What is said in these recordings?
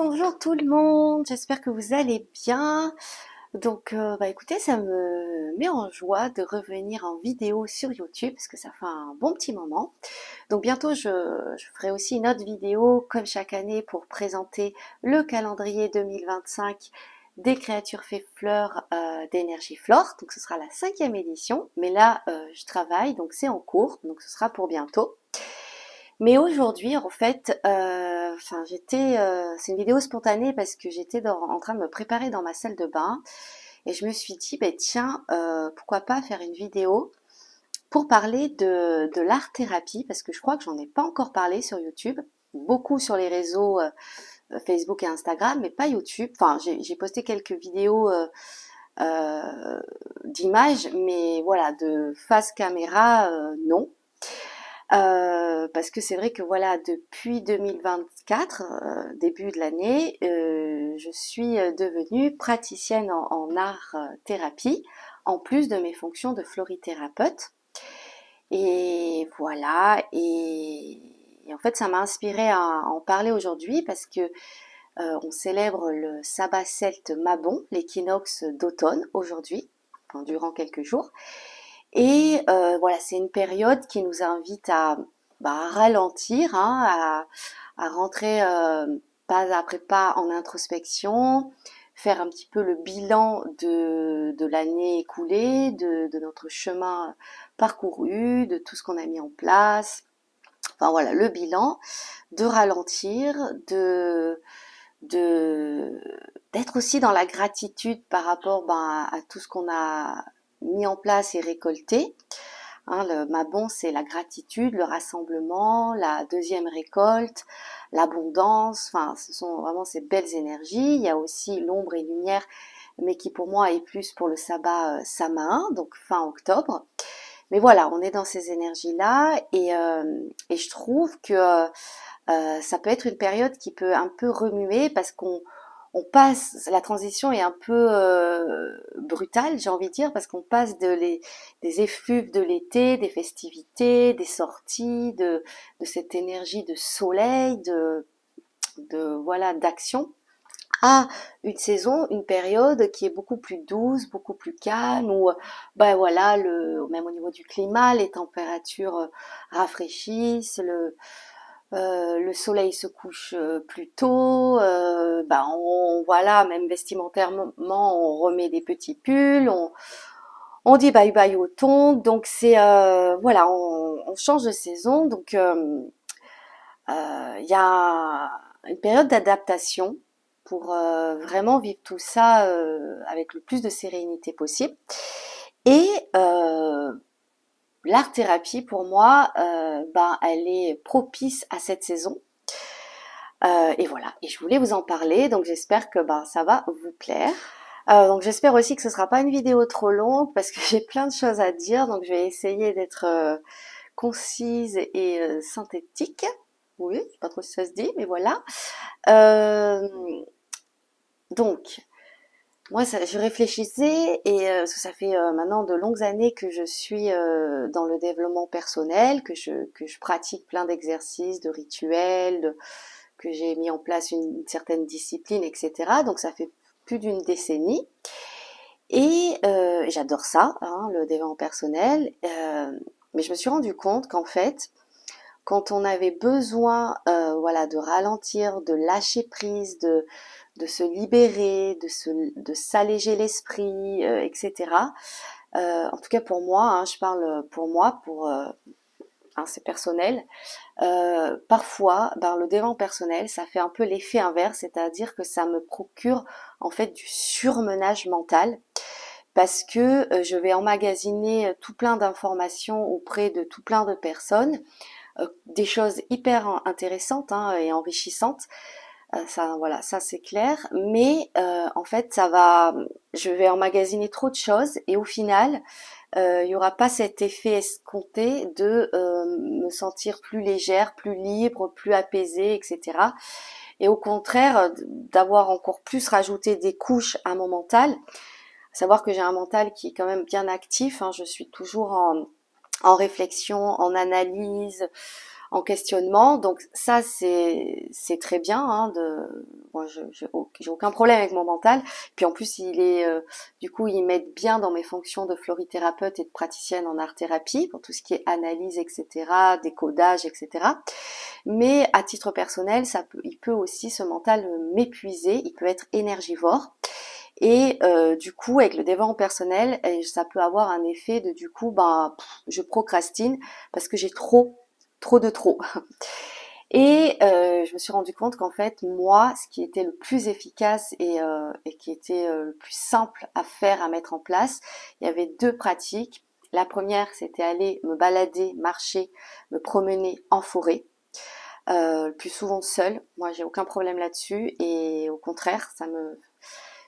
Bonjour tout le monde, j'espère que vous allez bien. Donc, écoutez, ça me met en joie de revenir en vidéo sur YouTube parce que ça fait un bon petit moment. Donc bientôt, je ferai aussi une autre vidéo comme chaque année pour présenter le calendrier 2025 des créatures fées fleurs d'énergie flore. Donc ce sera la 5e édition, mais là, je travaille, donc c'est en cours, donc ce sera pour bientôt. Mais aujourd'hui, en fait, c'est une vidéo spontanée parce que j'étais en train de me préparer dans ma salle de bain et je me suis dit, ben tiens, pourquoi pas faire une vidéo pour parler de l'art thérapie parce que je crois que j'en ai pas encore parlé sur YouTube, beaucoup sur les réseaux Facebook et Instagram, mais pas YouTube. Enfin, j'ai posté quelques vidéos d'images, mais voilà, de face caméra, non. Parce que c'est vrai que voilà, depuis 2024, début de l'année, je suis devenue praticienne en art thérapie, en plus de mes fonctions de florithérapeute. Et voilà, et en fait, ça m'a inspirée à en parler aujourd'hui parce que on célèbre le sabbat celte Mabon, l'équinoxe d'automne aujourd'hui, enfin, durant quelques jours. Et voilà, c'est une période qui nous invite à ralentir, hein, à rentrer pas après pas en introspection, faire un petit peu le bilan de l'année écoulée, de notre chemin parcouru, de tout ce qu'on a mis en place. Enfin voilà, le bilan, de ralentir, de d'être aussi dans la gratitude par rapport à tout ce qu'on a mis en place et récolté. Hein, le Mabon, c'est la gratitude, le rassemblement, la deuxième récolte, l'abondance. Enfin, ce sont vraiment ces belles énergies. Il y a aussi l'ombre et lumière, mais qui pour moi est plus pour le sabbat Samain, donc fin octobre. Mais voilà, on est dans ces énergies-là et je trouve que ça peut être une période qui peut un peu remuer parce qu'on passe, la transition est un peu brutale, j'ai envie de dire, parce qu'on passe des effluves de l'été, des festivités, des sorties, de cette énergie de soleil, voilà, d'action, à une saison, une période qui est beaucoup plus douce, beaucoup plus calme, où ben voilà, même au niveau du climat, les températures rafraîchissent, le soleil se couche plus tôt, voilà, même vestimentairement, on remet des petits pulls, on dit bye bye au thon, donc c'est voilà, on change de saison, donc il y a une période d'adaptation pour vraiment vivre tout ça avec le plus de sérénité possible. Et l'art thérapie pour moi, elle est propice à cette saison. Et voilà, et je voulais vous en parler, donc j'espère que ça va vous plaire. Donc j'espère aussi que ce sera pas une vidéo trop longue parce que j'ai plein de choses à dire, donc je vais essayer d'être concise et synthétique. Oui, je sais pas trop si ça se dit, mais voilà. Euh, donc, moi, je réfléchissais et parce que ça fait maintenant de longues années que je suis dans le développement personnel, que je pratique plein d'exercices, de rituels, que j'ai mis en place une certaine discipline, etc. Donc ça fait plus d'une décennie et j'adore ça, hein, le développement personnel. Mais je me suis rendu compte qu'en fait, quand on avait besoin, voilà, de ralentir, de lâcher prise, de se libérer, de s'alléger l'esprit, etc. En tout cas pour moi, hein, je parle pour moi, hein, c'est personnel. Parfois, le développement personnel, ça fait un peu l'effet inverse, c'est-à-dire que ça me procure en fait du surmenage mental parce que je vais emmagasiner tout plein d'informations auprès de tout plein de personnes, des choses hyper intéressantes, hein, et enrichissantes. Ça, voilà, ça c'est clair. Mais en fait, je vais emmagasiner trop de choses et au final, il y aura pas cet effet escompté de me sentir plus légère, plus libre, plus apaisée, etc. Et au contraire, d'avoir encore plus rajouté des couches à mon mental. Savoir que j'ai un mental qui est quand même bien actif, hein, je suis toujours en réflexion, en analyse, en questionnement. Donc ça, c'est très bien. Hein, moi, j'ai aucun problème avec mon mental. Puis en plus, du coup, il m'aide bien dans mes fonctions de florithérapeute et de praticienne en art-thérapie pour tout ce qui est analyse, etc., décodage, etc. Mais à titre personnel, il peut aussi, ce mental, m'épuiser. Il peut être énergivore. Et du coup, avec le développement personnel, ça peut avoir un effet de, du coup, je procrastine parce que j'ai trop de trop. Et je me suis rendu compte qu'en fait, moi, ce qui était le plus efficace et qui était le plus simple à faire, à mettre en place, il y avait deux pratiques. La première, c'était aller me balader, marcher, me promener en forêt. Le plus souvent seule. Moi, j'ai aucun problème là-dessus et au contraire,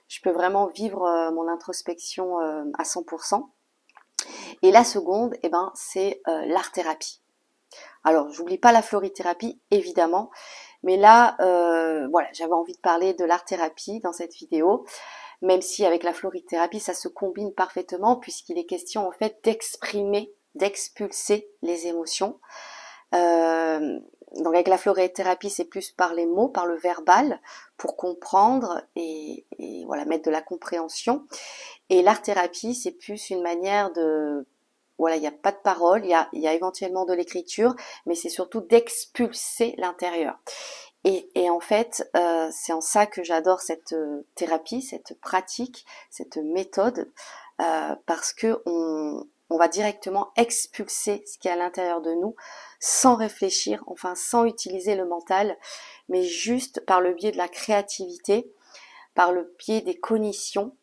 je peux vraiment vivre mon introspection à 100%. Et la seconde, eh ben, c'est l'art-thérapie. Alors, j'oublie pas la florithérapie, évidemment, mais là, voilà, j'avais envie de parler de l'art-thérapie dans cette vidéo, même si avec la florithérapie, ça se combine parfaitement, puisqu'il est question en fait d'exprimer, d'expulser les émotions. Euh, donc avec la florithérapie, c'est plus par les mots, par le verbal, pour comprendre et voilà, mettre de la compréhension. Et l'art-thérapie, c'est plus une manière de... Voilà, il n'y a pas de parole, il y a éventuellement de l'écriture, mais c'est surtout d'expulser l'intérieur. Et en fait, c'est en ça que j'adore cette thérapie, cette pratique, cette méthode, parce que on va directement expulser ce qui est à l'intérieur de nous, sans réfléchir, enfin sans utiliser le mental, mais juste par le biais de la créativité, par le biais des cognitions,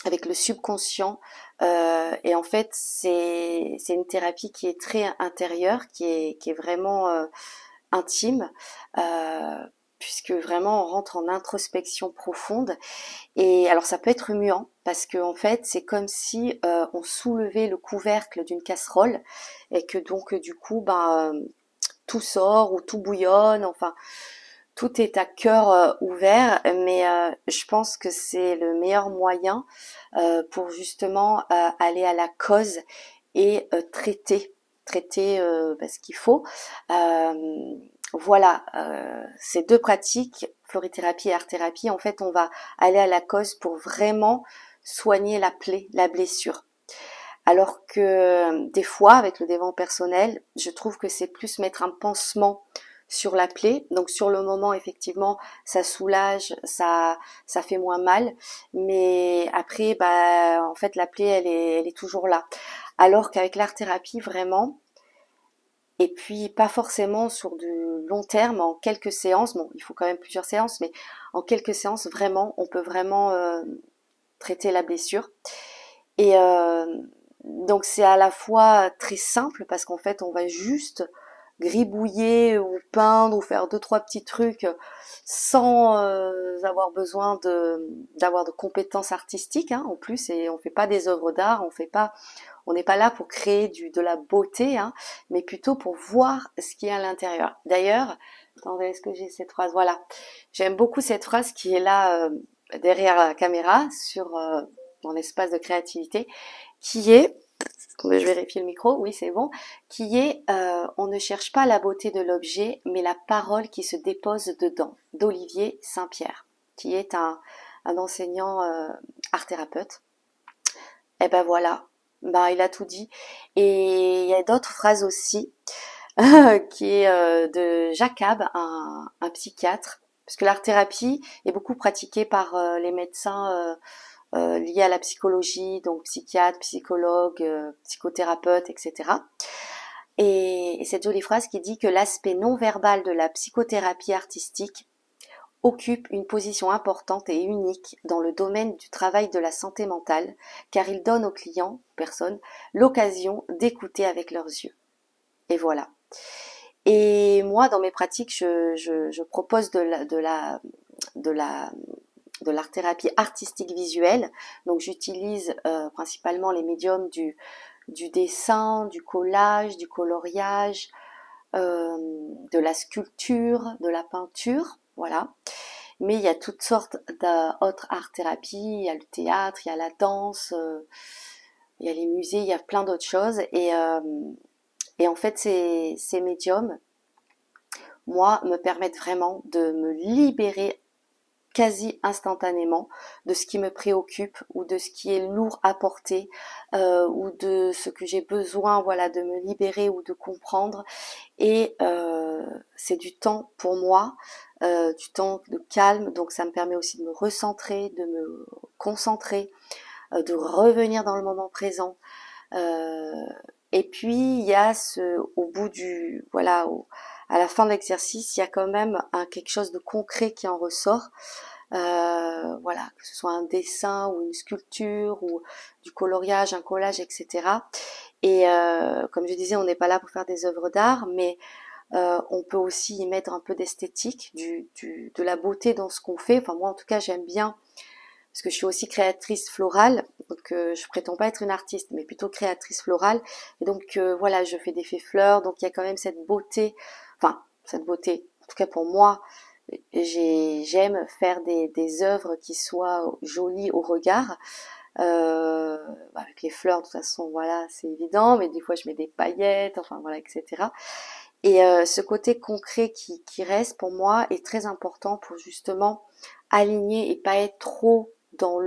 avec le subconscient. Et en fait, c'est une thérapie qui est très intérieure, qui est vraiment intime, euh, puisque vraiment on rentre en introspection profonde. Et alors ça peut être remuant, parce que en fait c'est comme si on soulevait le couvercle d'une casserole et que donc du coup tout sort ou tout bouillonne, enfin tout est à cœur ouvert, mais je pense que c'est le meilleur moyen pour justement aller à la cause et traiter ce qu'il faut. Euh, voilà, ces deux pratiques, florithérapie et art-thérapie, en fait, on va aller à la cause pour vraiment soigner la plaie, la blessure. Alors que des fois, avec le développement personnel, je trouve que c'est plus mettre un pansement sur la plaie. Donc sur le moment, effectivement, ça soulage, ça fait moins mal. Mais après, en fait, la plaie, elle est toujours là. Alors qu'avec l'art-thérapie, vraiment, et puis pas forcément sur du long terme, en quelques séances, bon, il faut quand même plusieurs séances, mais en quelques séances, vraiment, on peut vraiment traiter la blessure. Et donc c'est à la fois très simple parce qu'en fait on va juste gribouiller ou peindre ou faire deux trois petits trucs sans avoir besoin d'avoir de compétences artistiques hein, en plus et on fait pas des œuvres d'art, on n'est pas là pour créer de la beauté hein, mais plutôt pour voir ce qu'il y a à l'intérieur. D'ailleurs, attendez, est-ce que j'ai cette phrase? Voilà, j'aime beaucoup cette phrase qui est là derrière la caméra sur dans l'espace de créativité qui est, attendez, je vérifie le micro, oui c'est bon, qui est on ne cherche pas la beauté de l'objet, mais la parole qui se dépose dedans, d'Olivier Saint-Pierre, qui est un enseignant art-thérapeute. Et ben voilà, il a tout dit. Et il y a d'autres phrases aussi, qui est de Jacob, un psychiatre, parce que l'art-thérapie est beaucoup pratiquée par les médecins liés à la psychologie, donc psychiatre, psychologue, psychothérapeute, etc. Et cette jolie phrase qui dit que l'aspect non verbal de la psychothérapie artistique occupe une position importante et unique dans le domaine du travail de la santé mentale, car il donne aux clients, personnes, l'occasion d'écouter avec leurs yeux. Et voilà. Et moi, dans mes pratiques, je propose de l'art-thérapie artistique visuelle. Donc j'utilise principalement les médiums du dessin, du collage, du coloriage, de la sculpture, de la peinture, voilà. Mais il y a toutes sortes d'autres art-thérapies, il y a le théâtre, il y a la danse, il y a les musées, il y a plein d'autres choses. Et en fait, ces médiums, moi, me permettent vraiment de me libérer quasi instantanément de ce qui me préoccupe ou de ce qui est lourd à porter ou de ce que j'ai besoin, voilà, de me libérer ou de comprendre. Et c'est du temps pour moi, du temps de calme, donc ça me permet aussi de me recentrer, de me concentrer, de revenir dans le moment présent. Euh, et puis il y a au bout du, voilà, à la fin de l'exercice, il y a quand même quelque chose de concret qui en ressort. Voilà, que ce soit un dessin ou une sculpture ou du coloriage, un collage, etc. Et comme je disais, on n'est pas là pour faire des œuvres d'art, mais on peut aussi y mettre un peu d'esthétique, de la beauté dans ce qu'on fait. Enfin moi en tout cas j'aime bien parce que je suis aussi créatrice florale, donc je prétends pas être une artiste, mais plutôt créatrice florale. Et donc voilà, je fais des faits fleurs, donc il y a quand même cette beauté, enfin cette beauté. En tout cas pour moi, j'aime faire des œuvres qui soient jolies au regard. Avec les fleurs, de toute façon, voilà, c'est évident, mais des fois je mets des paillettes, enfin voilà, etc. Et ce côté concret qui reste pour moi est très important pour justement aligner et pas être trop dans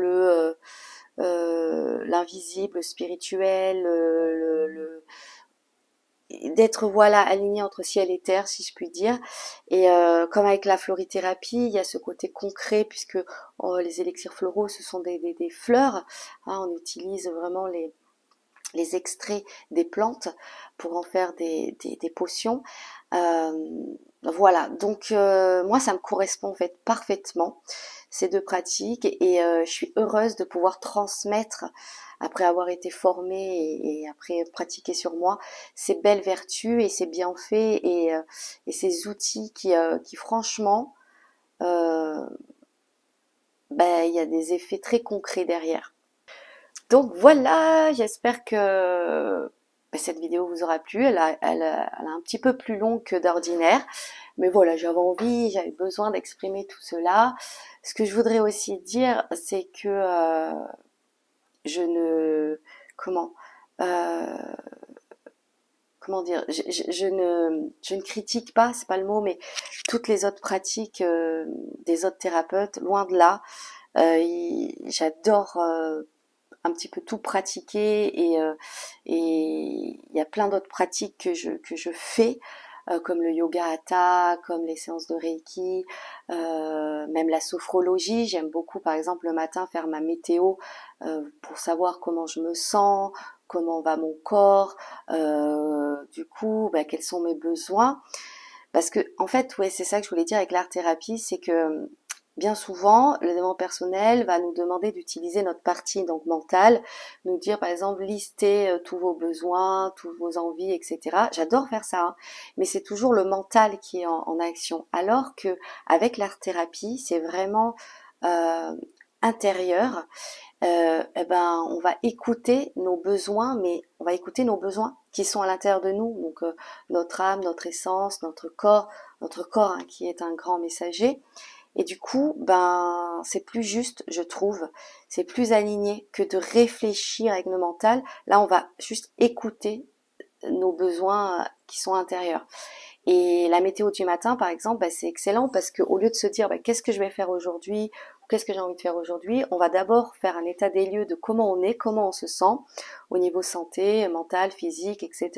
l'invisible, spirituel, d'être voilà aligné entre ciel et terre si je puis dire. Et comme avec la florithérapie, il y a ce côté concret puisque les élixirs floraux ce sont des fleurs, hein, on utilise vraiment les extraits des plantes pour en faire des potions. Voilà, donc moi ça me correspond en fait parfaitement ces deux pratiques et je suis heureuse de pouvoir transmettre après avoir été formée et après pratiquer sur moi ces belles vertus et ces bienfaits et ces outils qui franchement ben, il y a des effets très concrets derrière. Donc voilà, j'espère que cette vidéo vous aura plu. Elle a un petit peu plus long que d'ordinaire. Mais voilà, j'avais besoin d'exprimer tout cela. Ce que je voudrais aussi dire, c'est que je ne... Comment euh, comment dire, je ne critique pas, c'est pas le mot, mais toutes les autres pratiques des autres thérapeutes, loin de là. J'adore un petit peu tout pratiquer et il y a plein d'autres pratiques que je fais comme le yoga hatha, comme les séances de reiki, même la sophrologie. J'aime beaucoup par exemple le matin faire ma météo pour savoir comment je me sens, comment va mon corps, du coup quels sont mes besoins. Parce que en fait ouais c'est ça que je voulais dire avec l'art thérapie, c'est que bien souvent, le développement personnel va nous demander d'utiliser notre partie donc mentale, nous dire par exemple lister tous vos besoins, toutes vos envies, etc. J'adore faire ça, hein, mais c'est toujours le mental qui est en action. Alors que avec l'art thérapie, c'est vraiment euh, intérieur. Eh ben, on va écouter nos besoins, mais on va écouter nos besoins qui sont à l'intérieur de nous, donc notre âme, notre essence, notre corps hein, qui est un grand messager. Et du coup, ben, c'est plus juste, je trouve, c'est plus aligné que de réfléchir avec le mental. Là, on va juste écouter nos besoins qui sont intérieurs. Et la météo du matin, par exemple, ben, c'est excellent parce qu'au lieu de se dire ben, qu'est-ce que je vais faire aujourd'hui ou qu'est-ce que j'ai envie de faire aujourd'hui, on va d'abord faire un état des lieux de comment on est, comment on se sent au niveau santé, mental, physique, etc.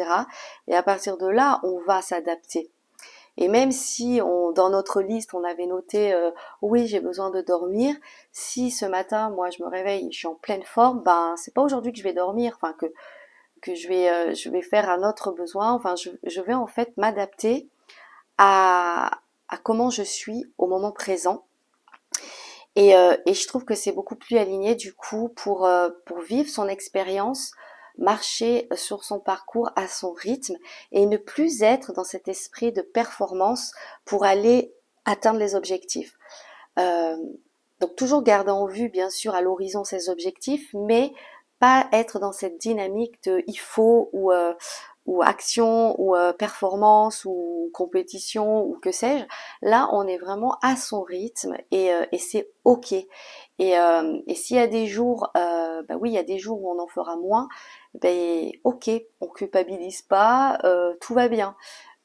Et à partir de là, on va s'adapter. Et même si dans notre liste, on avait noté oui, j'ai besoin de dormir, si ce matin, moi, je me réveille, je suis en pleine forme, ben c'est pas aujourd'hui que je vais dormir, enfin que je vais faire un autre besoin, enfin je vais en fait m'adapter à comment je suis au moment présent. Et je trouve que c'est beaucoup plus aligné du coup pour vivre son expérience, marcher sur son parcours à son rythme et ne plus être dans cet esprit de performance pour aller atteindre les objectifs. Euh, donc toujours garder en vue bien sûr à l'horizon ses objectifs, mais pas être dans cette dynamique de il faut ou action ou performance ou compétition ou que sais-je. Là, on est vraiment à son rythme et c'est ok. Et s'il y a des jours, bah oui, il y a des jours où on en fera moins, ben ok, on culpabilise pas, tout va bien.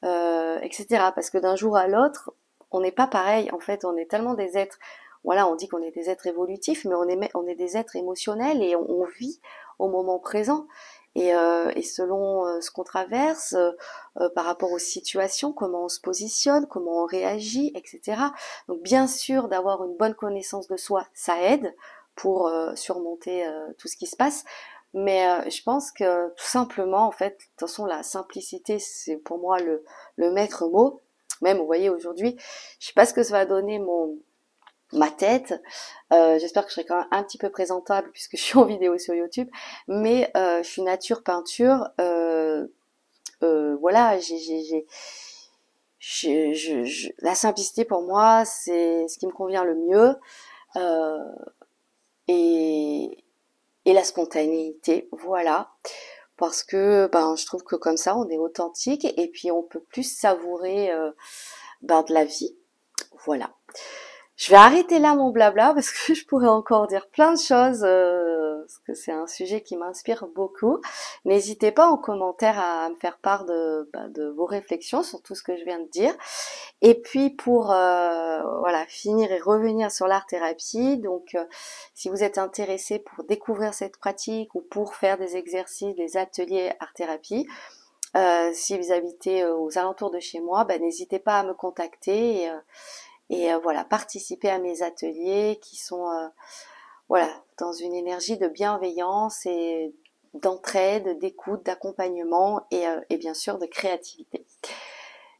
etc. Parce que d'un jour à l'autre, on n'est pas pareil. En fait, on est tellement des êtres, voilà, on dit qu'on est des êtres évolutifs, mais on est des êtres émotionnels et on vit au moment présent. Et selon ce qu'on traverse, par rapport aux situations, comment on se positionne, comment on réagit, etc. Donc bien sûr, d'avoir une bonne connaissance de soi, ça aide pour surmonter tout ce qui se passe. Mais je pense que tout simplement, en fait, de toute façon, la simplicité, c'est pour moi le maître mot. Même, vous voyez, aujourd'hui, je sais pas ce que ça va donner ma tête. J'espère que je serai quand même un petit peu présentable puisque je suis en vidéo sur YouTube. Mais je suis nature peinture. Voilà, la simplicité pour moi, c'est ce qui me convient le mieux. Euh, et, et la spontanéité, voilà. Parce que ben je trouve que comme ça on est authentique et puis on peut plus savourer de la vie. Voilà. Je vais arrêter là mon blabla parce que je pourrais encore dire plein de choses parce que c'est un sujet qui m'inspire beaucoup. N'hésitez pas en commentaire à me faire part de vos réflexions sur tout ce que je viens de dire. Et puis pour voilà finir et revenir sur l'art thérapie, donc si vous êtes intéressé pour découvrir cette pratique ou pour faire des exercices, des ateliers art thérapie, si vous habitez aux alentours de chez moi, n'hésitez pas à me contacter et voilà participer à mes ateliers qui sont voilà dans une énergie de bienveillance et d'entraide, d'écoute, d'accompagnement et bien sûr de créativité.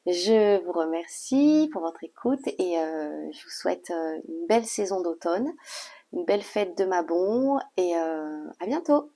Je vous remercie pour votre écoute et je vous souhaite une belle saison d'automne, une belle fête de Mabon et à bientôt.